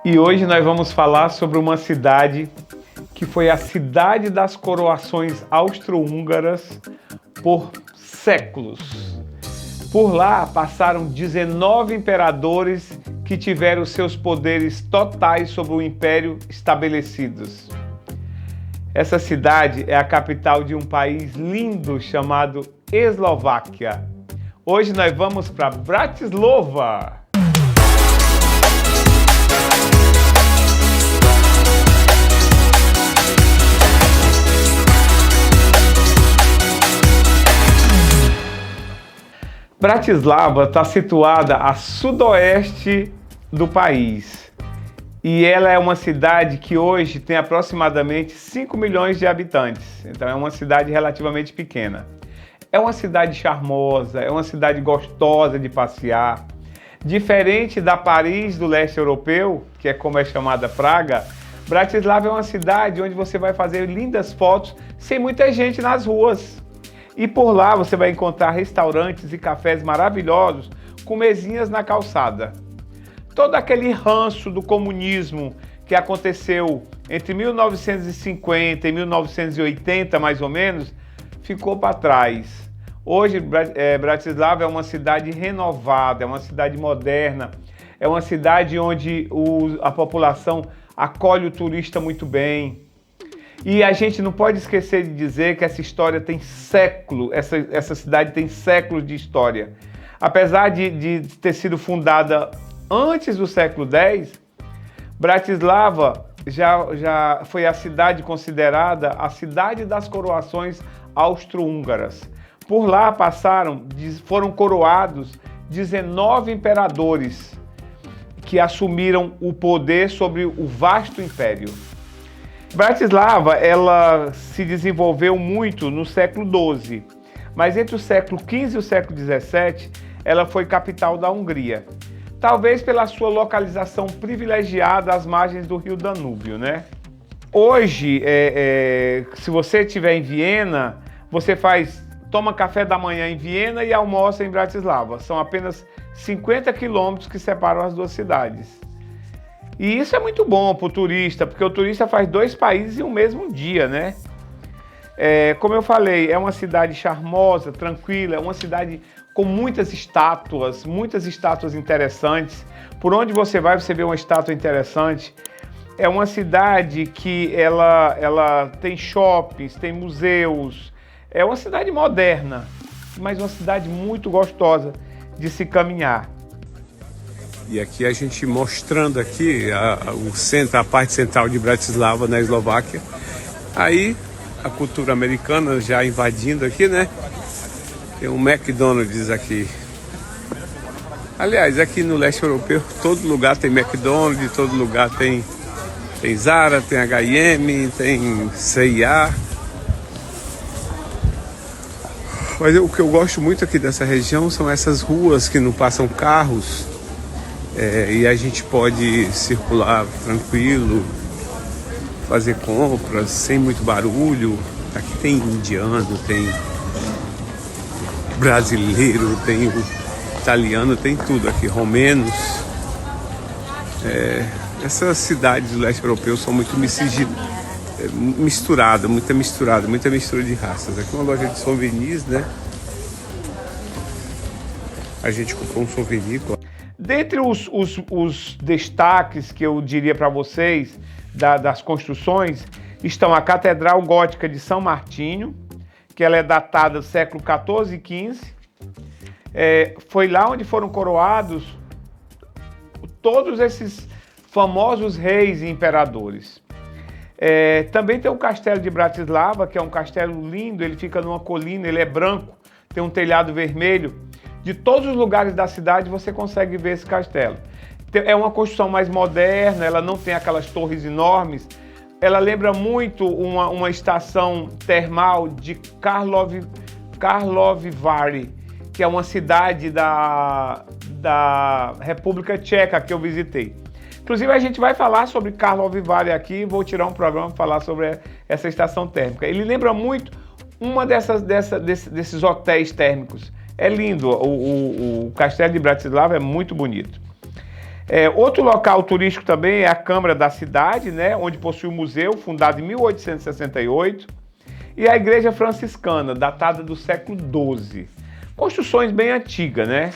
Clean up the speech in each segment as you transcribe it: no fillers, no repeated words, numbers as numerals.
E hoje nós vamos falar sobre uma cidade que foi a cidade das coroações austro-húngaras por séculos. Por lá passaram 19 imperadores que tiveram seus poderes totais sobre o império estabelecidos. Essa cidade é a capital de um país lindo chamado Eslováquia. Hoje nós vamos para Bratislava. Bratislava está situada a sudoeste do país e ela é uma cidade que hoje tem aproximadamente 5 milhões de habitantes, então é uma cidade relativamente pequena. É uma cidade charmosa, é uma cidade gostosa de passear. Diferente da Paris do leste europeu, que é como é chamada Praga, Bratislava é uma cidade onde você vai fazer lindas fotos sem muita gente nas ruas. E por lá você vai encontrar restaurantes e cafés maravilhosos com mesinhas na calçada. Todo aquele ranço do comunismo que aconteceu entre 1950 e 1980, mais ou menos, ficou para trás. Hoje, Bratislava é uma cidade renovada, é uma cidade moderna, é uma cidade onde a população acolhe o turista muito bem. E a gente não pode esquecer de dizer que essa história tem séculos, essa cidade tem séculos de história. Apesar de ter sido fundada antes do século X, Bratislava já foi a cidade considerada a cidade das coroações austro-húngaras. Por lá foram coroados 19 imperadores que assumiram o poder sobre o vasto império. Bratislava, ela se desenvolveu muito no século XII, mas entre o século XV e o século XVII, ela foi capital da Hungria. Talvez pela sua localização privilegiada às margens do rio Danúbio, né? Hoje, se você estiver em Viena, você toma café da manhã em Viena e almoça em Bratislava. São apenas 50 quilômetros que separam as duas cidades. E isso é muito bom para o turista, porque o turista faz dois países em um mesmo dia, né? Como eu falei, é uma cidade charmosa, tranquila, é uma cidade com muitas estátuas interessantes. Por onde você vai, você vê uma estátua interessante. É uma cidade que ela tem shoppings, tem museus. É uma cidade moderna, mas uma cidade muito gostosa de se caminhar. E aqui a gente mostrando aqui a parte central de Bratislava, na Eslováquia. Aí a cultura americana já invadindo aqui, né? Tem um McDonald's aqui. Aliás, aqui no leste europeu, todo lugar tem McDonald's, todo lugar tem Zara, tem H&M, tem C&A. Mas o que eu gosto muito aqui dessa região são essas ruas que não passam carros. E a gente pode circular tranquilo, fazer compras sem muito barulho. Aqui tem indiano, tem brasileiro, tem italiano, tem tudo aqui, romenos. Essas cidades do leste europeu são muito misturadas, muita mistura de raças. Aqui é uma loja de souvenirs, né? A gente comprou um souvenir. Dentre os destaques que eu diria para vocês das construções, estão a Catedral Gótica de São Martinho, que ela é datada do século XIV e XV. Foi lá onde foram coroados todos esses famosos reis e imperadores. Também tem o Castelo de Bratislava, que é um castelo lindo, ele fica numa colina, ele é branco, tem um telhado vermelho. De todos os lugares da cidade você consegue ver esse castelo. É uma construção mais moderna, ela não tem aquelas torres enormes. Ela lembra muito uma estação termal de Karlovy Vary, que é uma cidade da República Tcheca que eu visitei. Inclusive a gente vai falar sobre Karlovy Vary aqui, vou tirar um programa para falar sobre essa estação térmica. Ele lembra muito uma desses hotéis térmicos. É lindo, o Castelo de Bratislava é muito bonito. Outro local turístico também é a Câmara da cidade, né, onde possui um museu, fundado em 1868, e a Igreja Franciscana, datada do século XII. Construções bem antigas, né?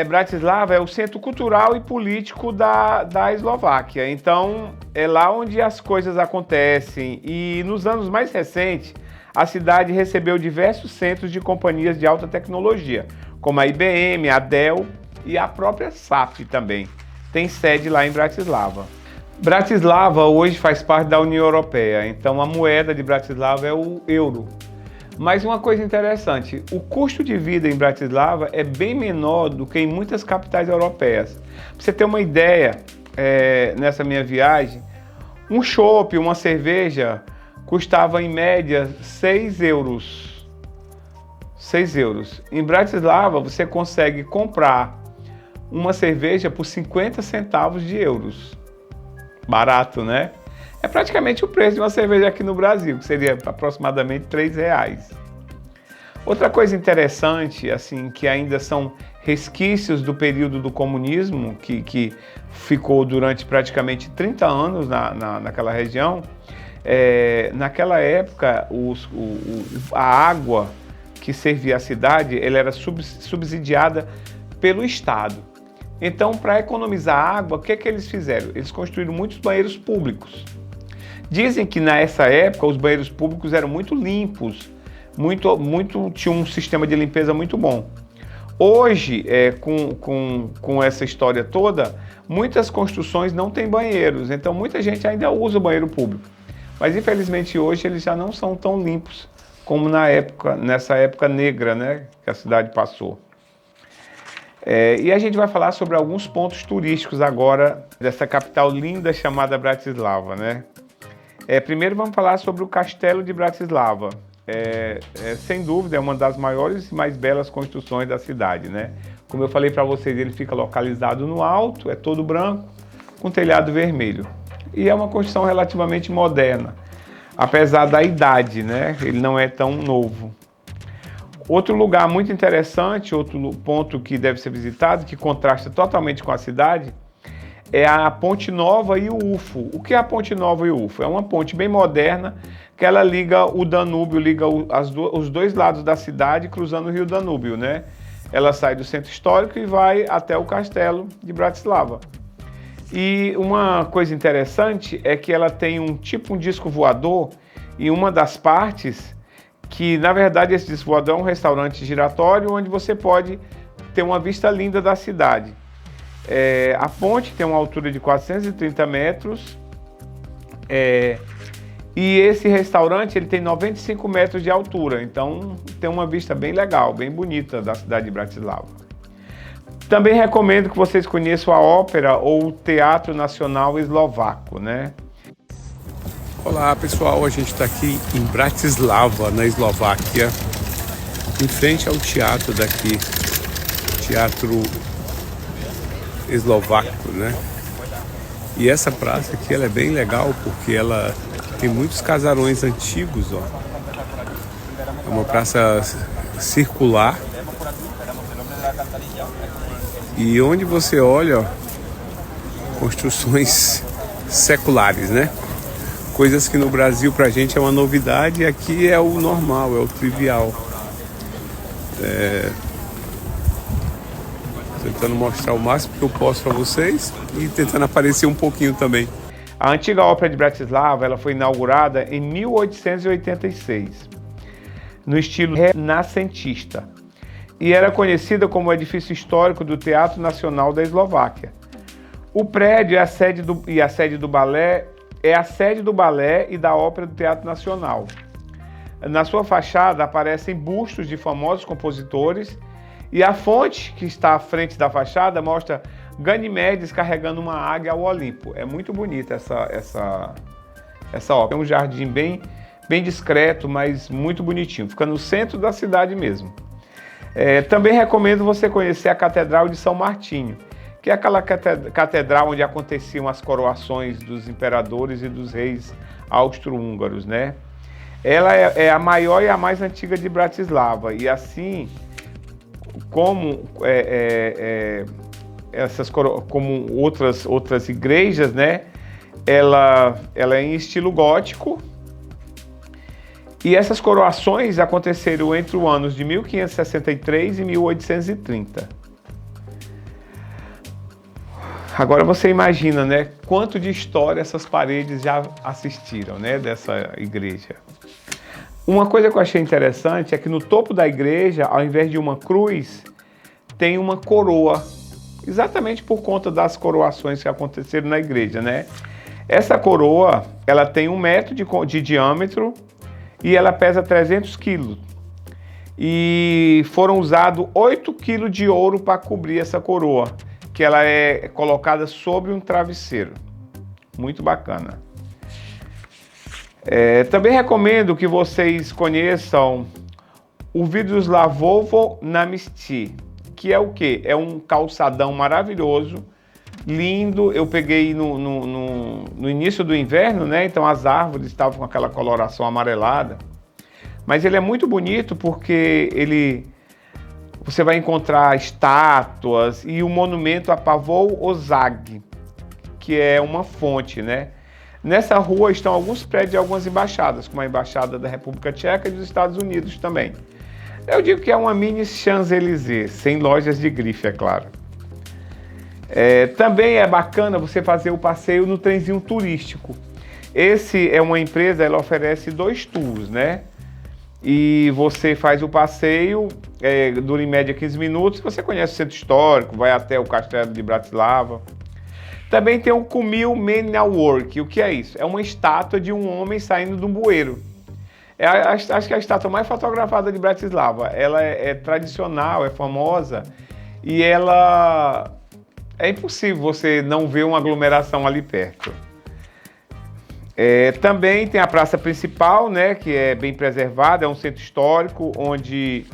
Bratislava é o centro cultural e político da Eslováquia, então é lá onde as coisas acontecem, e nos anos mais recentes a cidade recebeu diversos centros de companhias de alta tecnologia, como a IBM, a Dell e a própria SAP também, tem sede lá em Bratislava. Bratislava hoje faz parte da União Europeia, então a moeda de Bratislava é o euro. Mas uma coisa interessante, o custo de vida em Bratislava é bem menor do que em muitas capitais europeias. Pra você ter uma ideia, nessa minha viagem, um chopp, uma cerveja, custava em média 6 euros. 6 euros. Em Bratislava você consegue comprar uma cerveja por 50 centavos de euros. Barato, né? É praticamente o preço de uma cerveja aqui no Brasil, que seria aproximadamente R$3. Outra coisa interessante, assim, que ainda são resquícios do período do comunismo, que ficou durante praticamente 30 anos naquela região, naquela época a água que servia a cidade, ela era subsidiada pelo Estado. Então, para economizar água, o que eles fizeram? Eles construíram muitos banheiros públicos. Dizem que nessa época os banheiros públicos eram muito limpos, tinha um sistema de limpeza muito bom. Hoje, com essa história toda, muitas construções não têm banheiros, então muita gente ainda usa o banheiro público. Mas infelizmente hoje eles já não são tão limpos como nessa época negra, né, que a cidade passou. E a gente vai falar sobre alguns pontos turísticos agora dessa capital linda chamada Bratislava, né? Primeiro vamos falar sobre o Castelo de Bratislava. Sem dúvida é uma das maiores e mais belas construções da cidade, né? Como eu falei para vocês, ele fica localizado no alto, é todo branco, com telhado vermelho. E é uma construção relativamente moderna, apesar da idade, né? Ele não é tão novo. Outro lugar muito interessante, outro ponto que deve ser visitado, que contrasta totalmente com a cidade, é a Ponte Nova e o UFO. O que é a Ponte Nova e o UFO? É uma ponte bem moderna que ela liga o Danúbio, liga os dois lados da cidade, cruzando o rio Danúbio, né? Ela sai do centro histórico e vai até o castelo de Bratislava. E uma coisa interessante é que ela tem um disco voador em uma das partes, que na verdade esse disco voador é um restaurante giratório onde você pode ter uma vista linda da cidade. A ponte tem uma altura de 430 metros e esse restaurante ele tem 95 metros de altura, então tem uma vista bem legal, bem bonita da cidade de Bratislava. Também recomendo que vocês conheçam a ópera ou o Teatro Nacional Eslovaco, né? Olá pessoal, a gente está aqui em Bratislava, na Eslováquia, em frente ao teatro daqui, Teatro Eslovaco, né? E essa praça aqui ela é bem legal porque ela tem muitos casarões antigos, ó. É uma praça circular e onde você olha, ó, construções seculares, né? Coisas que no Brasil pra gente é uma novidade e aqui é o normal, é o trivial. Tentando mostrar o máximo que eu posso para vocês e tentando aparecer um pouquinho também. A antiga Ópera de Bratislava ela foi inaugurada em 1886, no estilo renascentista, e era conhecida como o edifício histórico do Teatro Nacional da Eslováquia. O prédio é a sede do balé e da ópera do Teatro Nacional. Na sua fachada aparecem bustos de famosos compositores e a fonte que está à frente da fachada mostra Ganimedes carregando uma águia ao Olimpo. É muito bonita essa ópera. É um jardim bem discreto, mas muito bonitinho. Fica no centro da cidade mesmo. Também recomendo você conhecer a Catedral de São Martinho, que é aquela catedral onde aconteciam as coroações dos imperadores e dos reis austro-húngaros, né? Ela é a maior e a mais antiga de Bratislava, e assim como como outras igrejas, né? Ela é em estilo gótico. E essas coroações aconteceram entre os anos de 1563 e 1830. Agora você imagina, né, quanto de história essas paredes já assistiram, né, dessa igreja. Uma coisa que eu achei interessante é que no topo da igreja, ao invés de uma cruz, tem uma coroa, exatamente por conta das coroações que aconteceram na igreja, né? Essa coroa, ela tem 1 metro de diâmetro e ela pesa 300 quilos. E foram usados 8 quilos de ouro para cobrir essa coroa, que ela é colocada sobre um travesseiro. Muito bacana. Também recomendo que vocês conheçam o Vyroslawovo na Msty, que é o quê? É um calçadão maravilhoso, lindo. Eu peguei no início do inverno, né? Então as árvores estavam com aquela coloração amarelada. Mas ele é muito bonito porque você vai encontrar estátuas e o monumento a Pavol Ozag, que é uma fonte, né? Nessa rua estão alguns prédios de algumas embaixadas, como a Embaixada da República Tcheca e dos Estados Unidos também. Eu digo que é uma mini Champs-Élysées, sem lojas de grife, é claro. Também é bacana você fazer o passeio no trenzinho turístico. Esse é uma empresa, ela oferece 2 tours, né? E você faz o passeio, dura em média 15 minutos, você conhece o centro histórico, vai até o Castelo de Bratislava. Também tem o Kumil Menawurk. O que é isso? É uma estátua de um homem saindo de um bueiro. Acho que é a estátua mais fotografada de Bratislava. Ela é tradicional, é famosa e ela... É impossível você não ver uma aglomeração ali perto. Também tem a praça principal, né, que é bem preservada, é um centro histórico onde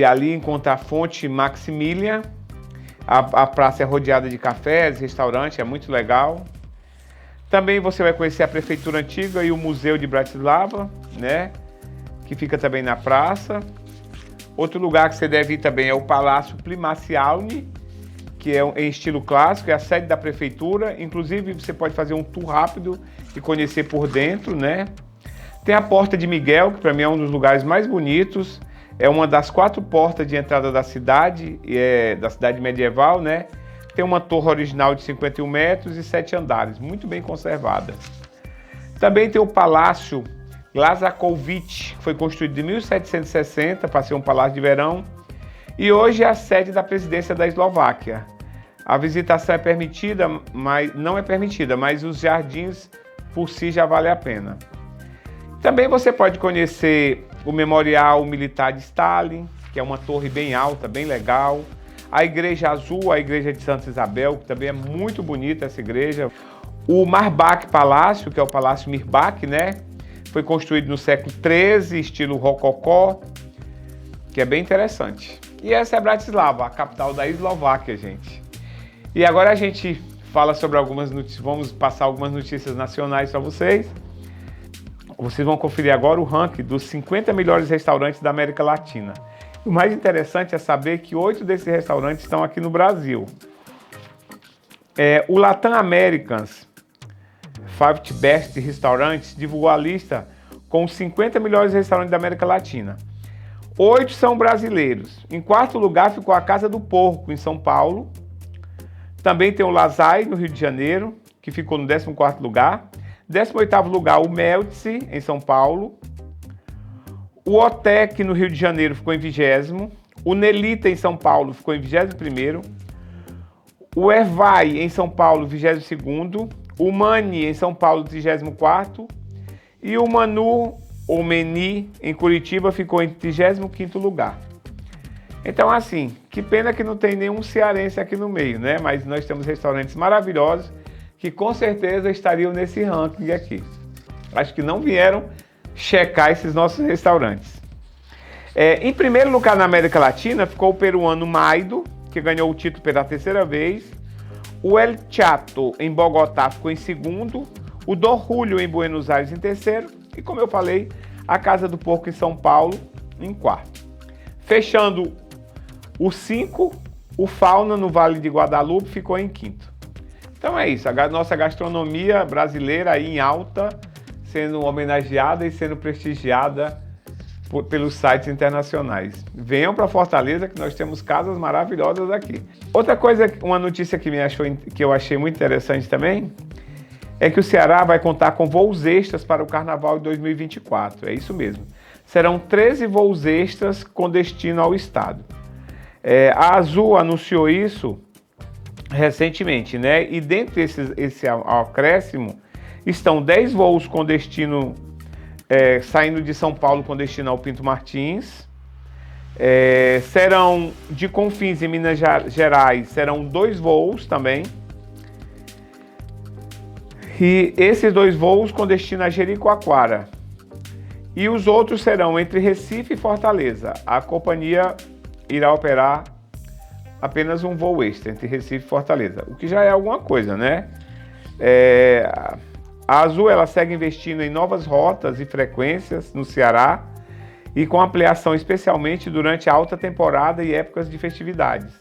ali encontra a fonte Maximilian. A praça é rodeada de cafés, restaurantes, é muito legal. Também você vai conhecer a prefeitura antiga e o museu de Bratislava, né, que fica também na praça. Outro lugar que você deve ir também é o Palácio Plimacialny, que é em estilo clássico, é a sede da prefeitura. Inclusive, você pode fazer um tour rápido e conhecer por dentro, né? Tem a Porta de Miguel, que para mim é um dos lugares mais bonitos. É uma das 4 portas de entrada da cidade medieval, né? Tem uma torre original de 51 metros e 7 andares, muito bem conservada. Também tem o Palácio Lazakovic, que foi construído em 1760 para ser um palácio de verão. E hoje é a sede da presidência da Eslováquia. A visitação é permitida, mas não é permitida, mas os jardins por si já vale a pena. Também você pode conhecer o Memorial Militar de Stalin, que é uma torre bem alta, bem legal. A Igreja Azul, a Igreja de Santa Isabel, que também é muito bonita essa igreja. O Marbach Palácio, que é o Palácio Mirbach, né? Foi construído no século XIII, estilo rococó, que é bem interessante. E essa é Bratislava, a capital da Eslováquia, gente. E agora a gente fala sobre algumas notícias, vamos passar algumas notícias nacionais para vocês. Vocês vão conferir agora o ranking dos 50 melhores restaurantes da América Latina. O mais interessante é saber que 8 desses restaurantes estão aqui no Brasil. O Latam Americans 50 Best Restaurants divulgou a lista com os 50 melhores restaurantes da América Latina. 8 são brasileiros. Em 4º lugar ficou a Casa do Porco, em São Paulo. Também tem o Lazai, no Rio de Janeiro, que ficou no 14º lugar. 18º lugar, o Meltzi, em São Paulo. O Otec, no Rio de Janeiro, ficou em 20º. O Nelita, em São Paulo, ficou em 21º. O Ervai, em São Paulo, 22º. O Mani, em São Paulo, 34º. E o Manu, ou Meni, em Curitiba, ficou em 35º lugar. Então, assim, que pena que não tem nenhum cearense aqui no meio, né? Mas nós temos restaurantes maravilhosos que com certeza estariam nesse ranking aqui. Acho que não vieram checar esses nossos restaurantes. Em primeiro lugar na América Latina ficou o peruano Maido, que ganhou o título pela 3ª vez. O El Chato, em Bogotá, ficou em 2º. O Don Julio, em Buenos Aires, em 3º. E, como eu falei, a Casa do Porco, em São Paulo, em 4º. Fechando os 5 O Fauna, no Vale de Guadalupe, ficou em quinto. Então é isso, a nossa gastronomia brasileira aí em alta, sendo homenageada e sendo prestigiada pelos sites internacionais. Venham para Fortaleza que nós temos casas maravilhosas aqui. Outra coisa, uma notícia que eu achei muito interessante também, é que o Ceará vai contar com voos extras para o Carnaval de 2024. É isso mesmo. Serão 13 voos extras com destino ao estado. A Azul anunciou isso recentemente, né? E dentre esse acréscimo estão 10 voos com destino saindo de São Paulo com destino ao Pinto Martins. Serão de Confins em Minas Gerais, serão 2 voos também. E esses 2 voos com destino a Jericoacoara. E os outros serão entre Recife e Fortaleza. A companhia irá operar apenas um voo extra entre Recife e Fortaleza, o que já é alguma coisa, né? A Azul ela segue investindo em novas rotas e frequências no Ceará e com ampliação especialmente durante a alta temporada e épocas de festividades.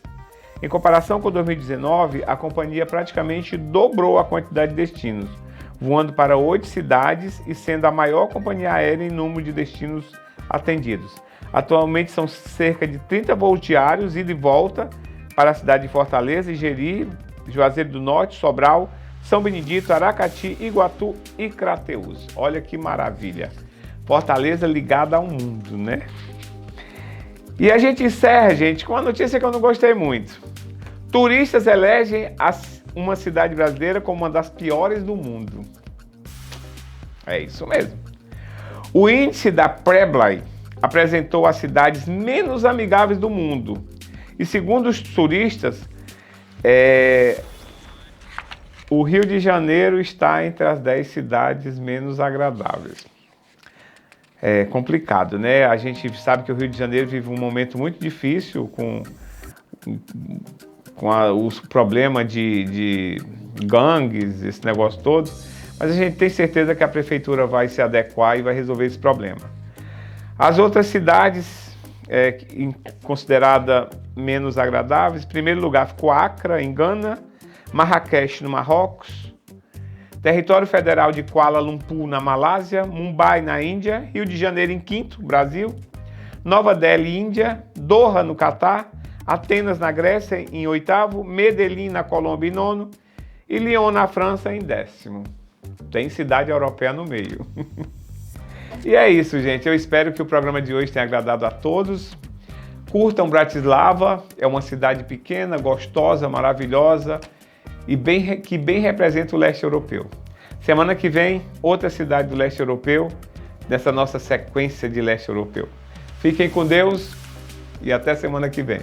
Em comparação com 2019, a companhia praticamente dobrou a quantidade de destinos, voando para 8 cidades e sendo a maior companhia aérea em número de destinos atendidos. Atualmente são cerca de 30 voos diários ida e volta para a cidade de Fortaleza, Jeri, Juazeiro do Norte, Sobral, São Benedito, Aracati, Iguatu e Crateús. Olha que maravilha! Fortaleza ligada ao mundo, né? E a gente encerra, gente, com uma notícia que eu não gostei muito. Turistas elegem uma cidade brasileira como uma das piores do mundo. É isso mesmo. O índice da Prebly apresentou as cidades menos amigáveis do mundo. E segundo os turistas, o Rio de Janeiro está entre as 10 cidades menos agradáveis. É complicado, né? A gente sabe que o Rio de Janeiro vive um momento muito difícil com os problemas de gangues, esse negócio todo, mas a gente tem certeza que a prefeitura vai se adequar e vai resolver esse problema. As outras cidades consideradas menos agradáveis, em primeiro lugar ficou Accra, em Gana, Marrakech, no Marrocos, Território Federal de Kuala Lumpur, na Malásia, Mumbai, na Índia, Rio de Janeiro, em quinto, Brasil, Nova Delhi, Índia, Doha, no Catar, Atenas, na Grécia, em oitavo, Medellín, na Colômbia, em nono, e Lyon, na França, em 10º. Tem cidade europeia no meio. E é isso, gente. Eu espero que o programa de hoje tenha agradado a todos. Curtam Bratislava, é uma cidade pequena, gostosa, maravilhosa e que bem representa o leste europeu. Semana que vem, outra cidade do leste europeu, nessa nossa sequência de leste europeu. Fiquem com Deus e até semana que vem.